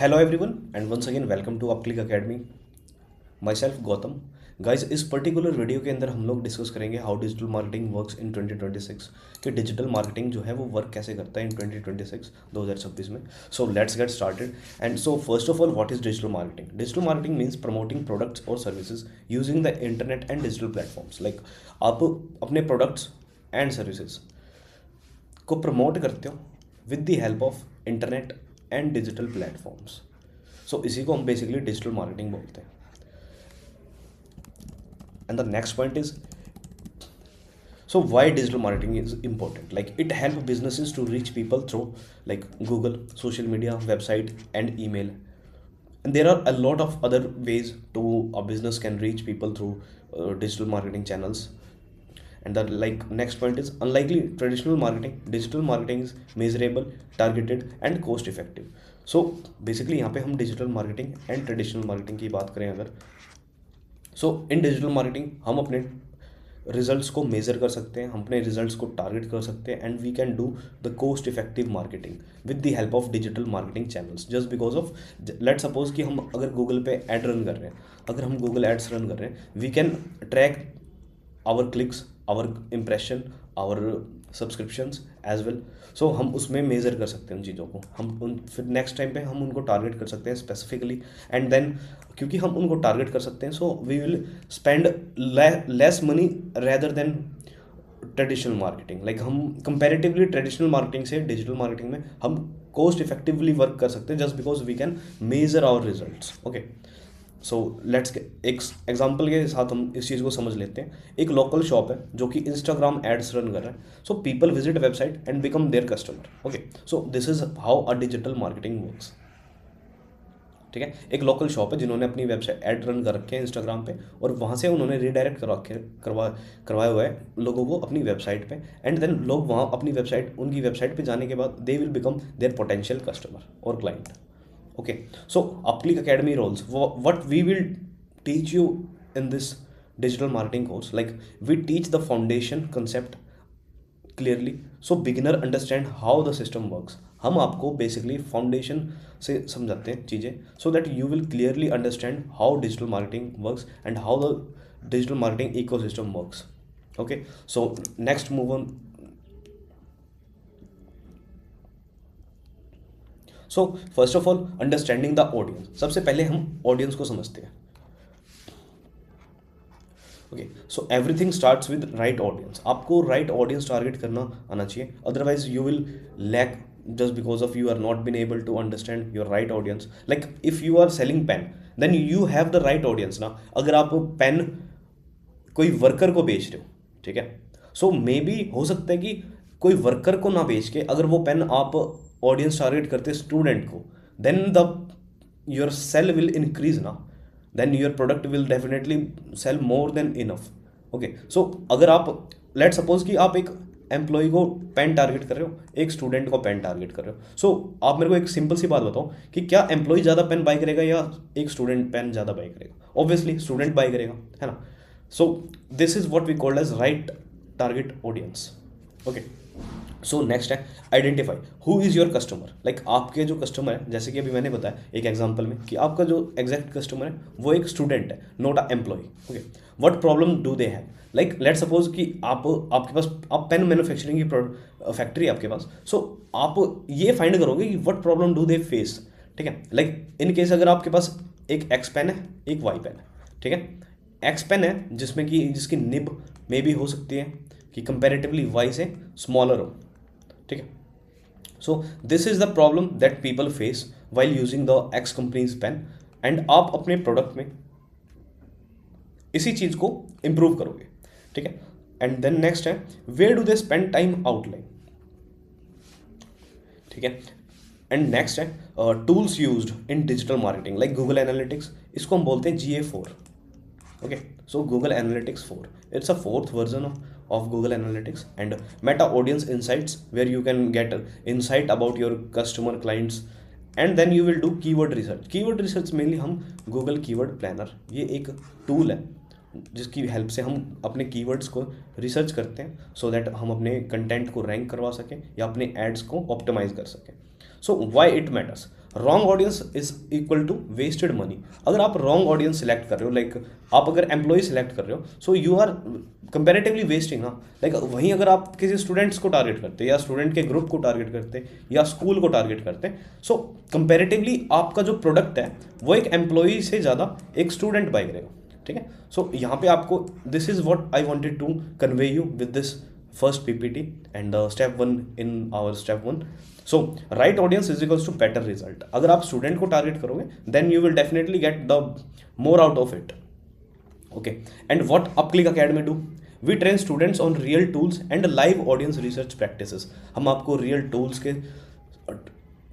Hello everyone and once again welcome to Upclick Academy. Myself Gautam. Guys, इस particular video के अंदर हम लोग डिस्कस करेंगे how digital marketing works in 2026 कि डिजिटल मार्केटिंग जो है वो वर्क कैसे करता है इन 2026 में. So let's get started. And so first of all, what is digital marketing? Digital marketing means promoting products और services using the internet and digital platforms. Like आप अपने प्रोडक्ट्स एंड सर्विसेज को promote करते हो with the help of internet and digital platforms. So इसी को हम basically digital marketing बोलते हैं. And the next point is, so why digital marketing is important? Like it help businesses to reach people through like Google, social media, website and email. And there are a lot of other ways to a business can reach people through digital marketing channels. And the like next point is, unlikely traditional marketing, digital marketing is measurable, targeted and cost effective. So basically यहाँ पे हम digital marketing and traditional marketing की बात करें अगर, सो इन digital marketing हम अपने results को मेज़र कर सकते हैं, हम अपने रिजल्ट्स को टारगेट कर सकते हैं and we can do the cost effective marketing with the help of digital marketing channels. Just because of let suppose कि हम अगर गूगल पे एड रन कर रहे हैं, अगर हम गूगल एड्स रन कर रहे हैं, we can track our clicks, our impression, our subscriptions as well. So हम उसमें मेज़र कर सकते हैं उन चीज़ों को. हम उन फिर नेक्स्ट टाइम पे हम उनको टारगेट कर सकते हैं स्पेसिफिकली. एंड देन क्योंकि हम उनको टारगेट कर सकते हैं, so we will spend less money rather than traditional marketing. Like हम कंपैरेटिवली ट्रेडिशनल मार्केटिंग से डिजिटल मार्केटिंग में हम कोस्ट इफेक्टिवली वर्क कर सकते हैं just because we can measure our results. Okay, so let's एक एग्जाम्पल के साथ हम इस चीज़ को समझ लेते हैं. एक लोकल शॉप है जो कि इंस्टाग्राम एड्स रन कर रहा है. So people visit website and become their customer. Okay, so this is how a digital marketing works. ठीक है, एक लोकल शॉप है जिन्होंने अपनी वेबसाइट ऐड रन कर रखे हैं इंस्टाग्राम पे और वहाँ से उन्होंने रीडायरेक्ट करवाए हुए हैं लोगों को अपनी वेबसाइट पे. एंड देन लोग वहाँ अपनी वेबसाइट, उनकी वेबसाइट पे जाने के बाद they will become their potential customer और client. Okay, so Upclick Academy roles, what we will teach you in this digital marketing course, like we teach the foundation concept clearly so beginner understand how the system works. हम आपको basically foundation से समझाते हैं चीज़ें so that you will clearly understand how digital marketing works and how the digital marketing ecosystem works. Okay, so next move on. So first of all, understanding the audience. सबसे पहले हम audience को समझते हैं. Okay, so everything starts with right audience. आपको right audience target करना आना चाहिए, otherwise you will lack just because of you are not been able to understand your right audience. Like if you are selling pen, then you have the right audience ना. अगर आप pen कोई worker को बेच रहे हो, ठीक है, सो मे बी हो सकता है कि कोई वर्कर को ना बेच के अगर वो पेन आप ऑडियंस टारगेट करते स्टूडेंट को, then the your sale will increase ना. Then your product will definitely sell more then enough. Okay, so अगर आप लेट सपोज कि आप एक एम्प्लॉय को पेन टारगेट कर रहे हो, एक स्टूडेंट को पेन टारगेट कर रहे हो, सो आप मेरे को एक सिंपल सी बात बताओ कि क्या एम्प्लॉय ज़्यादा पेन बाय करेगा या एक स्टूडेंट पेन ज़्यादा बाय करेगा? ऑब्वियसली स्टूडेंट बाय करेगा, है ना. So this is what we called as right target audience. Okay, so next है identify who is your customer. Like आपके जो कस्टमर है, जैसे कि अभी मैंने बताया एक एग्जांपल में कि आपका जो एग्जैक्ट कस्टमर है वो एक स्टूडेंट है, not a employ. Okay, what problem do they have? Like let suppose कि आपके पास आप पेन मैन्युफैक्चरिंग की फैक्ट्री है आपके पास. सो आप ये फाइंड करोगे कि what problem do they face. ठीक है, लाइक इन केस अगर आपके पास एक एक्स पेन है, एक वाई पेन है, ठीक है, एक्स पेन है जिसमें कि जिसकी निब मे भी हो सकती है कि कंपेरेटिवली वाई से स्मॉलर हो. ठीक है, so this is the problem that people face while using the X companies pain. And आप अपने प्रोडक्ट में इसी चीज को इंप्रूव करोगे. ठीक है, एंड देन नेक्स्ट है where do they spend time outline. ठीक है, एंड नेक्स्ट है tools used in digital marketing like Google analytics. इसको हम बोलते हैं GA4. Okay, so Google Analytics 4, it's a fourth version of Google Analytics and Meta Audience Insights where you can get insight about your customer clients. And then you will do keyword research. Keyword research mainly हम Google Keyword Planner, ये एक tool है जिसकी help से हम अपने keywords को research करते हैं सो दैट हम अपने कंटेंट को रैंक करवा सकें या अपने एड्स को ऑप्टिमाइज कर सकें. So why it matters? Wrong audience is equal to wasted money. अगर आप रॉन्ग ऑडियंस सिलेक्ट कर रहे हो, लाइक आप अगर एम्प्लॉय सिलेक्ट कर रहे हो, so you are comparatively wasting ना। लाइक वहीं अगर आप किसी स्टूडेंट्स को टारगेट करते या स्टूडेंट के ग्रुप को टारगेट करते या स्कूल को टारगेट करते, सो कंपेरेटिवली आपका जो प्रोडक्ट है वो एक एम्प्लॉय से ज़्यादा एक स्टूडेंट बाय करेगा, ठीक है। सो यहाँ पे आपको this is what I wanted to convey you with this first PPT and step 1 in our step 1। So right audience is equals to better result. अगर आप स्टूडेंट को टारगेट करोगे then you will definitely get the more out of it, okay. And what Upclick academy do, we train students on real tools and live audience research practices. हम आपको real tools के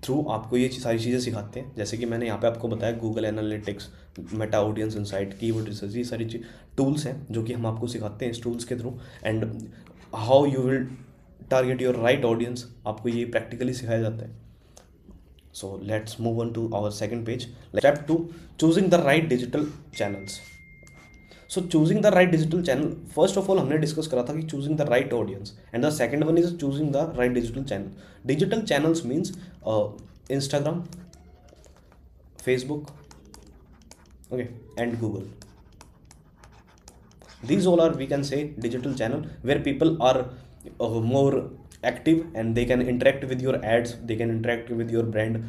through आपको ये सारी चीज़ें सिखाते हैं, जैसे कि मैंने यहाँ पे आपको बताया Google analytics, Meta audience insight, keyword research, ये सारी टूल्स हैं जो कि हम आपको सिखाते हैं इस टूल्स के through. And how you will target your right audience, आपको ये प्रैक्टिकली सिखाया जाता है। So let's move on to our second page. Step 2, choosing the right digital channels. So choosing the right digital channel, first of all हमने discuss करा था कि choosing the right audience, and the second one is choosing the right digital channel. Digital channels means Instagram, Facebook, okay, and Google. These all are, we can say, digital channel where people are more active and they can interact with your ads, they can interact with your brand.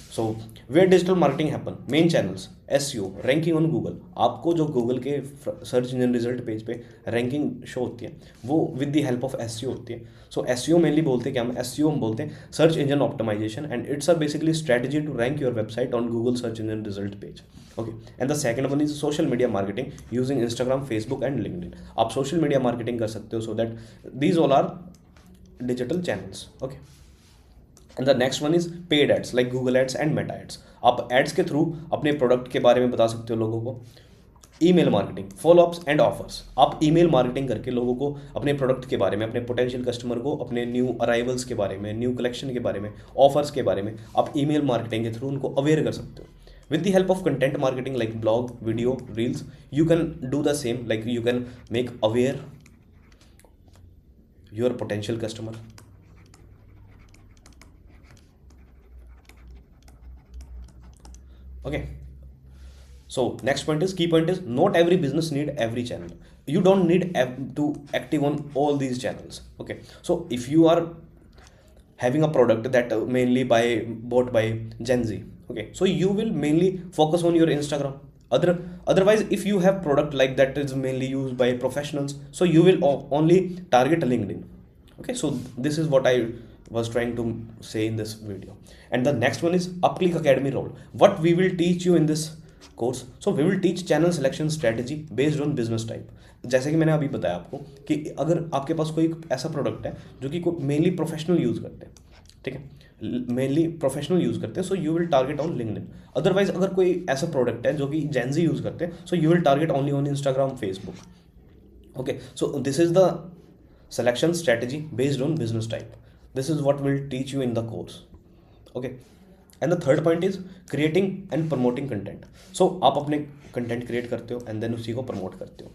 So where digital marketing happen, main channels, SEO, ranking on Google। आपको जो Google के search engine result page पे ranking show होती है वो with the help of SEO होती है। सो SEO mainly बोलते हैं क्या, हम SEO हम बोलते हैं search engine optimisation, and it's a basically strategy to rank your website on Google search engine result page, okay. And the second one is social media marketing using Instagram, Facebook and LinkedIn. आप social media marketing कर सकते हो, so that these all are digital channels, okay. And the next one is paid ads like Google ads and Meta ads. आप ads के through अपने product के बारे में बता सकते हो लोगों को। Email marketing, follow-ups and offers. आप ईमेल मार्केटिंग करके लोगों को अपने प्रोडक्ट के बारे में, अपने पोटेंशियल कस्टमर को अपने न्यू अराइवल्स के बारे में, न्यू कलेक्शन के बारे में, ऑफर्स के बारे में आप ईमेल मार्केटिंग के थ्रू उनको अवेयर कर सकते हो। With the help of content marketing like blog, video, reels, you can do the same, like you can make aware your potential customer. Okay, so next point is, key point is, not every business need every channel. You don't need to active on all these channels, okay. So if you are having a product that mainly bought by Gen Z, okay, so you will mainly focus on your Instagram. Otherwise if you have product like that is mainly used by professionals, so you will only target LinkedIn, okay. So this is what I was trying to say in this video. And the next one is Upclick Academy role. What we will teach you in this course, so we will teach channel selection strategy based on business type. जैसे कि मैंने अभी बताया आपको कि अगर आपके पास कोई ऐसा प्रोडक्ट है जो कि मेनली प्रोफेशनल यूज़ करते हैं, ठीक है, मेनली प्रोफेशनल यूज़ करते हैं, सो you will target on LinkedIn. Otherwise अगर कोई ऐसा प्रोडक्ट है जो कि जेन ज़ी यूज़ करते हैं, सो you will target only on Instagram, Facebook, okay. So this is the selection strategy based on business type. This is what we'll teach you in the course, okay. And the third point is creating and promoting content. So आप अपने content create करते हो and then उसी को promote करते हो।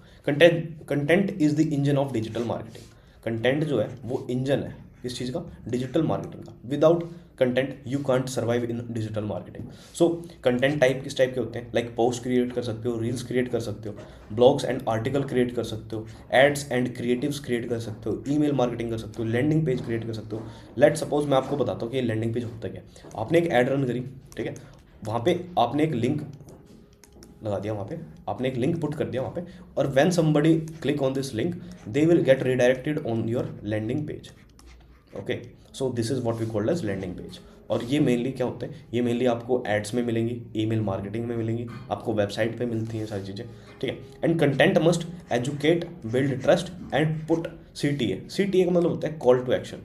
Content is the engine of digital marketing. Content जो है वो engine है किस चीज़ का, डिजिटल मार्केटिंग का। Without content you can't survive in digital marketing. So content type किस टाइप के होते हैं, लाइक पोस्ट क्रिएट कर सकते हो, रील्स क्रिएट कर सकते हो, ब्लॉग्स एंड आर्टिकल क्रिएट कर सकते हो, एड्स एंड क्रिएटिव्स क्रिएट कर सकते हो, ईमेल मार्केटिंग कर सकते हो, लैंडिंग पेज क्रिएट कर सकते हो। लेट सपोज मैं आपको बताता हूँ कि ये लैंडिंग पेज होता क्या है। आपने एक ऐड रन करी, ठीक है, वहाँ पे आपने एक लिंक लगा दिया, वहाँ पे आपने एक लिंक पुट कर दिया वहाँ पे, और when somebody click on this link they will get redirected on your landing page, okay. So this is what we called as landing page. और ये मेनली क्या होता है, ये मेनली आपको एड्स में मिलेंगी, ईमेल मार्केटिंग में मिलेंगी, आपको वेबसाइट पे मिलती हैं सारी चीज़ें, ठीक है। And content must educate, build trust and put CTA। CTA का मतलब होता है call to action.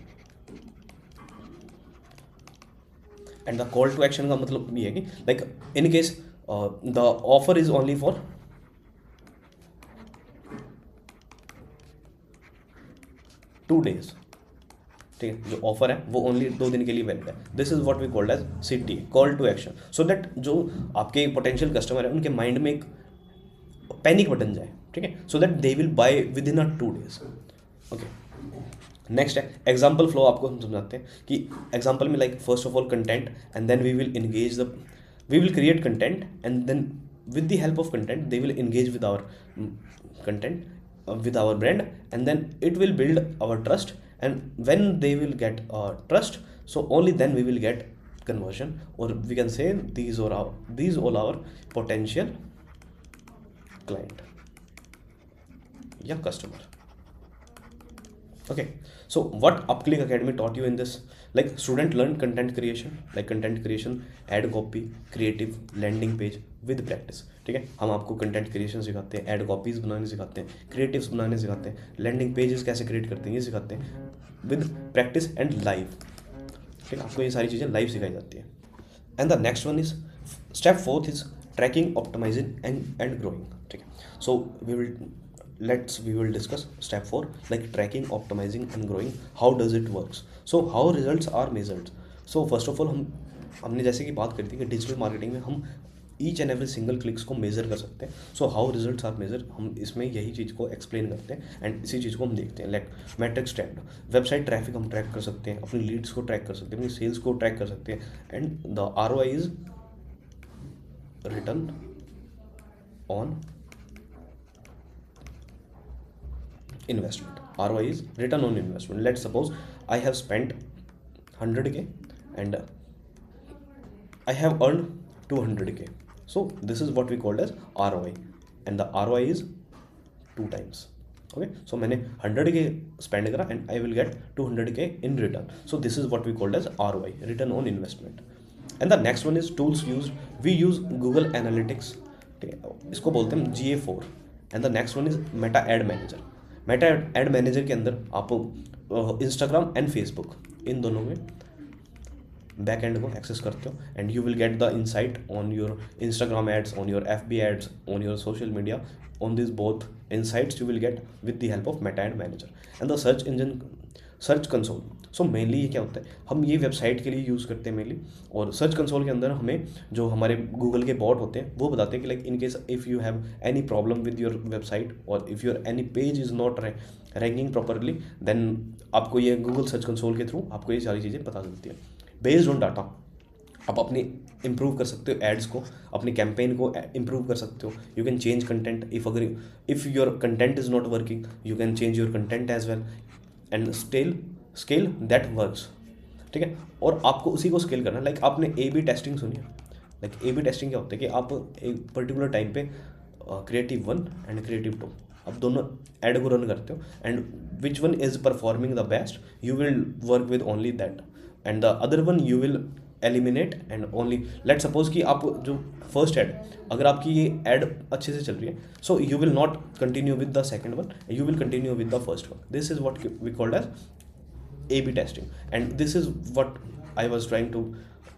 And the call to action का मतलब ये है कि like in case the offer is only for 2 days, ठीक है, जो ऑफर है वो ओनली 2 दिन के लिए वैलिड है। This is what we called as CTA, call to action, so that जो आपके पोटेंशियल कस्टमर है उनके माइंड में एक पैनिक बटन जाए, ठीक है, so that they will buy within 2 days, okay. Next है एग्जाम्पल फ्लो, आपको हम समझाते हैं कि एग्जाम्पल में like first of all content, and then we will create content, and then with the help of content they will engage with our content, with our brand, and then it will build our trust, and when they will get trust, so only then we will get conversion, or we can say these all our potential client या customer. Okay, so what Upclick Academy taught you in this? Like student learn content creation, ad copy, creative, landing page with practice. ठीक है, हम आपको content creation सिखाते हैं, ad copies बनाने सिखाते हैं, क्रिएटिव्स बनाने सिखाते हैं, लैंडिंग पेजेस कैसे क्रिएट करते हैं ये सिखाते हैं विद प्रैक्टिस एंड लाइव. ठीक है, आपको ये सारी चीज़ें लाइव सिखाई जाती है. And the next one is step fourth is tracking, optimising and growing. ठीक है, सो we will discuss step 4, like tracking, optimizing and growing. How does it works? So how results are measured? So first of all हमने जैसे कि बात करी थी कि digital marketing में हम each and every single clicks को मेजर कर सकते हैं. So how results are measure, हम इसमें यही चीज़ को एक्सप्लेन करते हैं एंड इसी चीज़ को हम देखते हैं. Like matrix tracked, website traffic हम ट्रैक कर सकते हैं, अपनी लीड्स को ट्रैक कर सकते हैं, अपनी सेल्स को ट्रैक कर सकते हैं, and the ROI is return on investment. ROI is return on investment. Let's suppose I have spent 100k and I have earned 200k. So this is what we called as ROI, and the ROI is 2 times. Okay, so मैंने 100k spend करा and I will get 200k in return. So this is what we called as ROI, return on investment. And the next one is tools used. We use Google Analytics, इसको बोलते हैं GA4. And the next one is Meta Ad Manager. Meta ad manager के अंदर आप Instagram and Facebook इन दोनों में back and को access करते हो, and you will get the insight on your Instagram ads, on your FB ads, on your social media. On this both insights you will get with the help of Meta ad manager. And the search engine, search console. So mainly ये क्या होता है, हम ये website के लिए use करते हैं मेनली, और सर्च कंसोल के अंदर हमें जो हमारे गूगल के बॉट होते हैं वो बताते हैं कि like in case if you have any problem with your website और if your any page is not ranking properly, then आपको ये गूगल सर्च कंसोल के थ्रू आपको ये सारी चीज़ें पता चलती हैं. बेस्ड ऑन डाटा आप अपनी इम्प्रूव कर सकते हो एड्स को, अपने कैंपेन को इम्प्रूव कर सकते हो. You can change content, if your content is not working you can change your content as well, and scale that works. ठीक है, और आपको उसी को स्केल करना है. लाइक आपने A/B टेस्टिंग सुनी है. लाइक A/B टेस्टिंग क्या होता है कि आप एक पर्टिकुलर टाइम पे क्रिएटिव 1 एंड क्रिएटिव 2 आप दोनों ऐड को रन करते हो, and which one is performing the best you will work with only that, and the other one you will eliminate, and only late suppose कि आप जो first aid, अगर आपकी ये ऐड अच्छे से चल रही है, so you will not continue with the second one, you will continue with the first one. This is what we called as A/B testing, and this is what I was trying to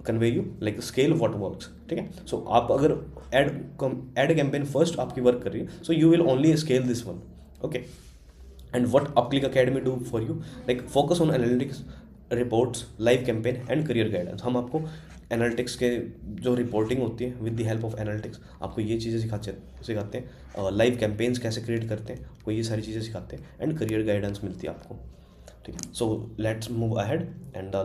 convey you, like scale what works. ठीक है, so आप अगर ad campaign first आपकी work कर रही है, so you will only scale this one. Okay, and what Upclick academy do for you, like focus on analytics, reports, live campaign and career guidance. हम आपको एनालिटिक्स के जो रिपोर्टिंग होती है with the help of analytics आपको ये चीज़ें सिखाते हैं, लाइव कैंपेन्स कैसे क्रिएट करते हैं आपको ये सारी चीज़ें सिखाते हैं, एंड करियर गाइडेंस मिलती है आपको. ठीक है, so let's move ahead, and the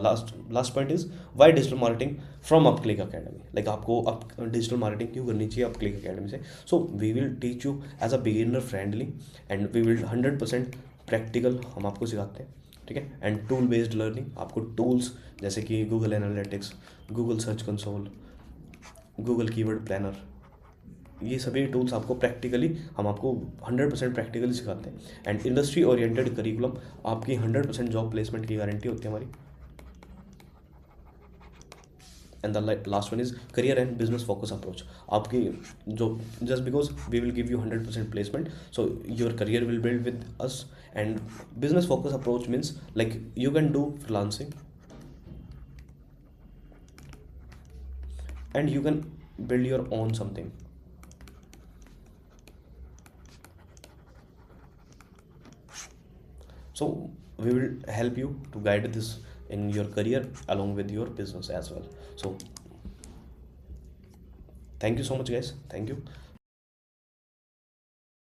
last point is why digital marketing from Upclick academy. Like आपको डिजिटल मार्केटिंग क्यों करनी चाहिए अपक्लिक अकेडमी से. So we will teach you as a beginner friendly, and we will 100% practical हम आपको सिखाते हैं. ठीक है, एंड टूल बेस्ड लर्निंग, आपको टूल्स जैसे कि Google analytics, Google search console, Google keyword planner, ये सभी टूल्स आपको प्रैक्टिकली हम आपको 100% प्रैक्टिकली सिखाते हैं. एंड इंडस्ट्री ओरिएंटेड करिकुलम, आपकी 100% जॉब प्लेसमेंट की गारंटी होती है हमारी. And the last one is career and business focus approach. आपकी जो just because we will give you 100% placement, so your career will build with us. And business focus approach means like you can do freelancing and you can build your own something. So we will help you to guide this in your career along with your business as well. So thank you so much guys, thank you.